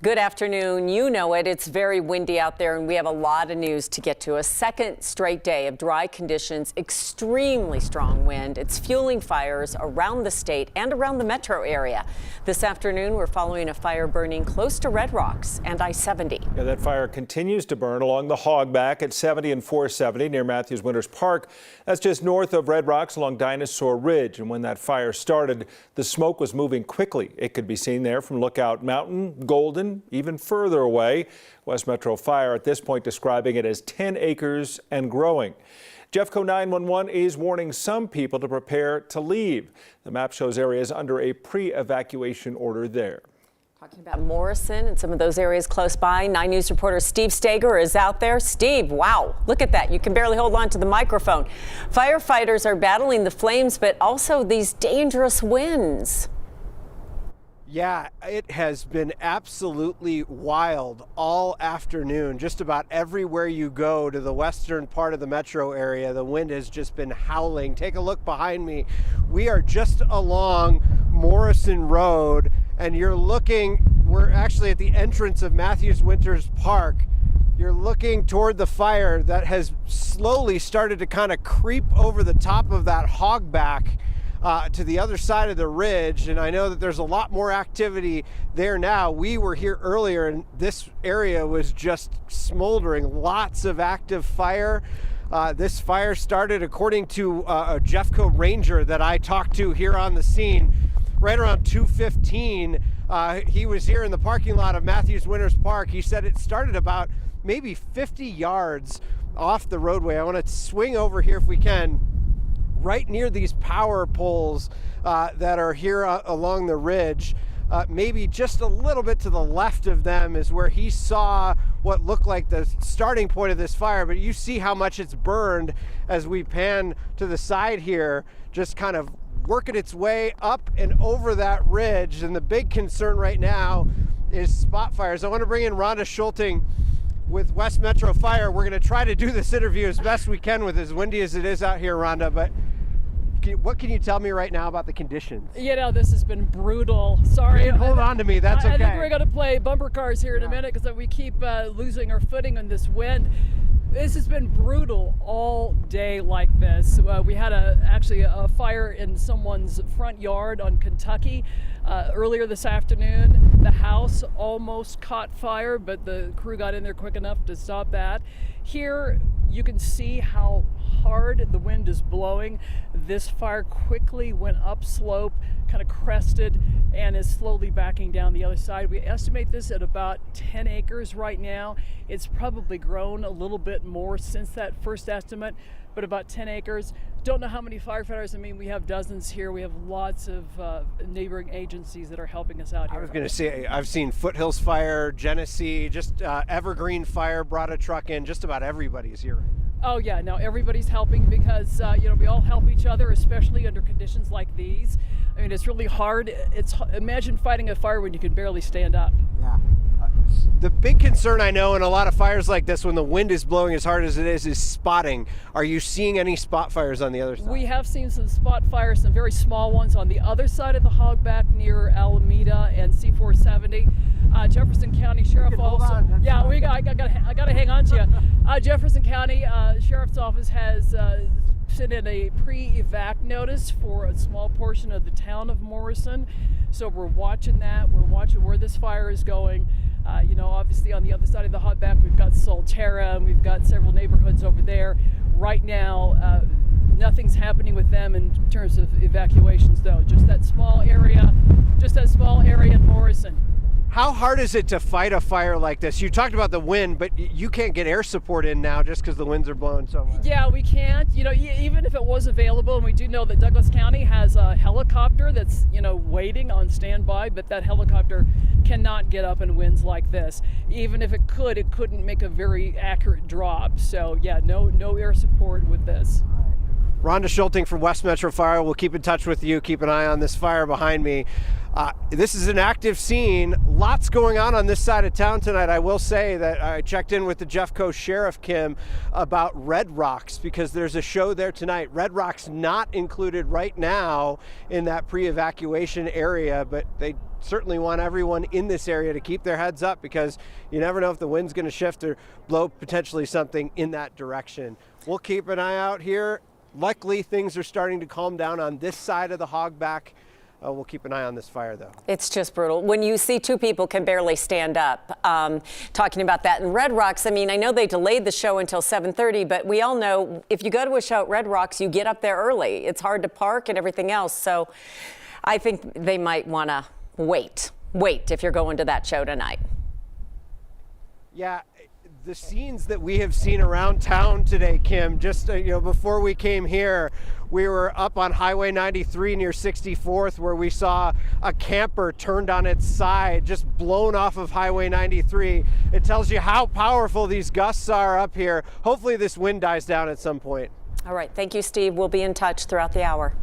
Good afternoon. You know it. It's very windy out there, and we have a lot of news to get to. A second straight day of dry conditions, extremely strong wind. It's fueling fires around the state and around the metro area. This afternoon, we're following a fire burning close to Red Rocks and I-70. Yeah, that fire continues to burn along the hogback at 70 and 470 near Matthews Winters Park. That's just north of Red Rocks along Dinosaur Ridge. And when that fire started, the smoke was moving quickly. It could be seen there from Lookout Mountain, Golden, even further away. West Metro Fire at this point describing it as 10 acres and growing. JeffCo 911 is warning some people to prepare to leave. The map shows areas under a pre-evacuation order there. Talking about Morrison and some of those areas close by, 9 News reporter Steve Stager is out there. Steve, wow, look at that. You can barely hold on to the microphone. Firefighters are battling the flames, but also these dangerous winds. Yeah, it has been absolutely wild all afternoon. Just about everywhere you go to the western part of the metro area, the wind has just been howling. Take a look behind me. We are just along Morrison Road, and we're actually at the entrance of Matthews Winters Park. You're looking toward the fire that has slowly started to kind of creep over the top of that hogback to the other side of the ridge, and I know that there's a lot more activity there now. We were here earlier and this area was just smoldering, lots of active fire. This fire started, according to a JeffCo ranger that I talked to here on the scene, right around 2:15. He was here in the parking lot of Matthews Winters Park. He said it started about maybe 50 yards off the roadway. I want to swing over here if we can. Right near these power poles that are here along the ridge, maybe just a little bit to the left of them is where he saw what looked like the starting point of this fire. But you see how much it's burned as we pan to the side here, just kind of working its way up and over that ridge. And the big concern right now is spot fires. I want to bring in Rhonda Schulting with West Metro Fire. We're going to try to do this interview as best we can with as windy as it is out here, Rhonda, but what can you tell me right now about the conditions? You know, this has been brutal. Sorry. Hold on to me, that's okay. I think we're going to play bumper cars here in a minute because we keep losing our footing on this wind. This has been brutal all day like this. We had actually a fire in someone's front yard on Kentucky earlier this afternoon. The house almost caught fire, but the crew got in there quick enough to stop that. Here you can see how hard the wind is blowing. This fire quickly went upslope, kind of crested, and is slowly backing down the other side. We estimate this at about 10 acres right now. It's probably grown a little bit more since that first estimate, but about 10 acres. Don't know how many firefighters. I mean, we have dozens here. We have lots of neighboring agencies that are helping us out here. I was going to say, I've seen Foothills Fire, Genesee, just Evergreen Fire brought a truck in. Just about everybody's here. Oh yeah, no, everybody's helping because we all help each other, especially under conditions like these. I mean, it's really hard. Imagine fighting a fire when you can barely stand up. Yeah. The big concern I know in a lot of fires like this, when the wind is blowing as hard as it is spotting. Are you seeing any spot fires on the other side? We have seen some spot fires, some very small ones on the other side of the hogback near Alameda and C470. Jefferson County Sheriff also. Yeah, I got to hang on to you. Jefferson County Sheriff's Office has sent in a pre-evac notice for a small portion of the town of Morrison. So we're watching that. We're watching where this fire is going. Obviously on the other side of the hogback, we've got Solterra and we've got several neighborhoods over there. Right now, nothing's happening with them in terms of evacuations, though. Just that small area in Morrison. How hard is it to fight a fire like this? You talked about the wind, but you can't get air support in now just because the winds are blowing so much. Yeah, we can't. Even if it was available, and we do know that Douglas County has a helicopter that's, waiting on standby, but that helicopter cannot get up in winds like this. Even if it couldn't make a very accurate drop. So yeah, no air support with this. Rhonda Schulting from West Metro Fire. We'll keep in touch with you. Keep an eye on this fire behind me. This is an active scene. Lots going on this side of town tonight. I will say that I checked in with the JeffCo Sheriff, Kim, about Red Rocks because there's a show there tonight. Red Rocks not included right now in that pre-evacuation area, but they certainly want everyone in this area to keep their heads up because you never know if the wind's going to shift or blow potentially something in that direction. We'll keep an eye out here. Luckily, things are starting to calm down on this side of the hogback. We'll keep an eye on this fire, though. It's just brutal. When you see two people can barely stand up, talking about that. And Red Rocks, I mean, I know they delayed the show until 7:30, but we all know if you go to a show at Red Rocks, you get up there early. It's hard to park and everything else. So I think they might want to wait if you're going to that show tonight. Yeah. The scenes that we have seen around town today, Kim, just before we came here, we were up on Highway 93 near 64th where we saw a camper turned on its side, just blown off of Highway 93. It tells you how powerful these gusts are up here. Hopefully this wind dies down at some point. All right. Thank you, Steve. We'll be in touch throughout the hour.